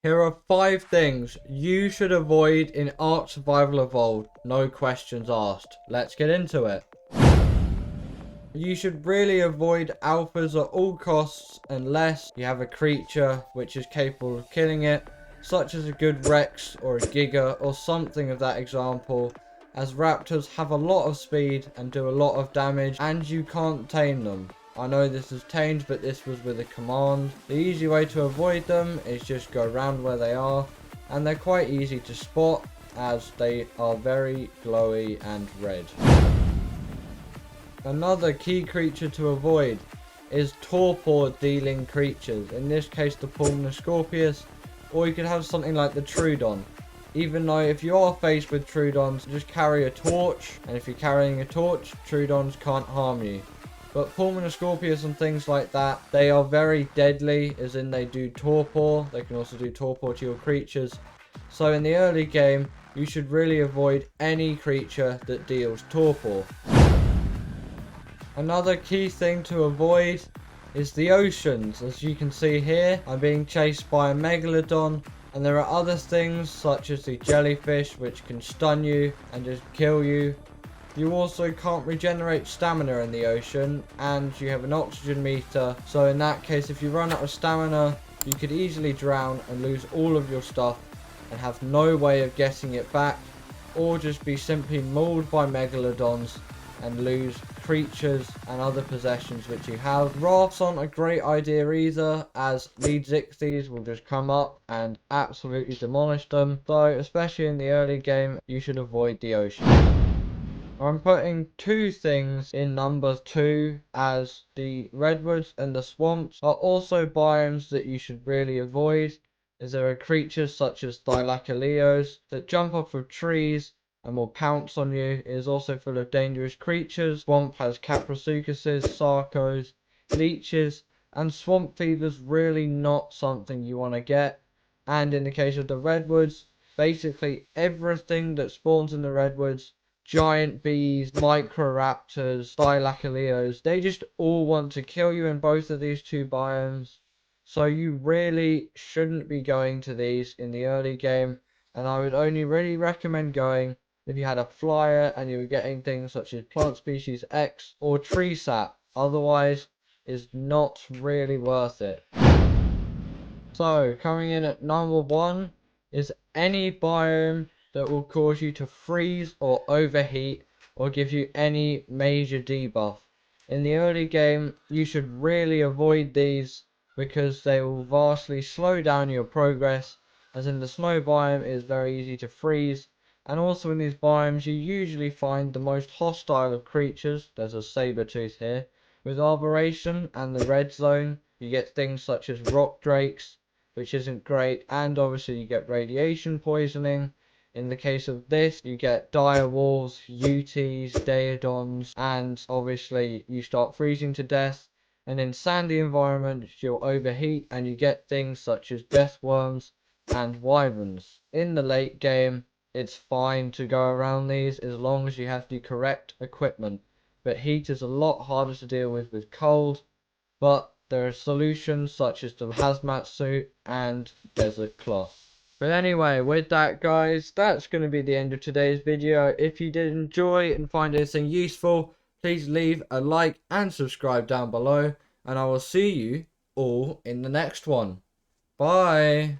Here are 5 things you should avoid in Ark Survival Evolved. No questions asked. Let's get into it. You should really avoid alphas at all costs unless you have a creature which is capable of killing it, such as a good Rex or a Giga or something of that example, as raptors have a lot of speed and do a lot of damage and you can't tame them. I know this is tamed, but this was with a command. The easy way to avoid them is just go around where they are, and they're quite easy to spot as they are very glowy and red. Another key creature to avoid is torpor dealing creatures, in this case the Pulmonoscorpius, or you could have something like the Trudon. Even though if you are faced with Trudons, just carry a torch, and if you're carrying a torch, Trudons can't harm you. But Pulmonoscorpius and things like that, they are very deadly, as in they do torpor. They can also do torpor to your creatures. So in the early game, you should really avoid any creature that deals torpor. Another key thing to avoid is the oceans. As you can see here, I'm being chased by a Megalodon, and there are other things such as the jellyfish which can stun you and just kill you. You also can't regenerate stamina in the ocean, and you have an oxygen meter, so in that case if you run out of stamina you could easily drown and lose all of your stuff and have no way of getting it back, or just be simply mauled by Megalodons and lose creatures and other possessions which you have. Rafts aren't a great idea either, as lead Zixies will just come up and absolutely demolish them, so especially in the early game you should avoid the ocean. I'm putting 2 things in number 2, as the redwoods and the swamps are also biomes that you should really avoid, as there are creatures such as Thylacoleos that jump off of trees and will pounce on you. It is also full of dangerous creatures. Swamp has Caprosuchuses, Sarcos, leeches, and swamp fever's really not something you want to get. And in the case of the redwoods, basically everything that spawns in the redwoods, giant bees, microraptors, Thylacoleos, they just all want to kill you in both of these 2 biomes. So you really shouldn't be going to these in the early game, and I would only really recommend going if you had a flyer and you were getting things such as plant species X or tree sap. Otherwise, it's not really worth it. So coming in at number 1 is any biome that will cause you to freeze or overheat or give you any major debuff. In the early game you should really avoid these because they will vastly slow down your progress, as in the snow biome is very easy to freeze, and also in these biomes you usually find the most hostile of creatures. There's a saber-tooth here. With arboration and the red zone you get things such as rock drakes, which isn't great, and obviously you get radiation poisoning. In the case of this, you get dire wolves, UTs, Daedons, and obviously you start freezing to death. And in sandy environments, you'll overheat and you get things such as death worms and wyverns. In the late game, it's fine to go around these as long as you have the correct equipment. But heat is a lot harder to deal with cold, but there are solutions such as the hazmat suit and desert cloth. But anyway, with that guys, that's going to be the end of today's video. If you did enjoy and find anything useful, please leave a like and subscribe down below, and I will see you all in the next one. Bye!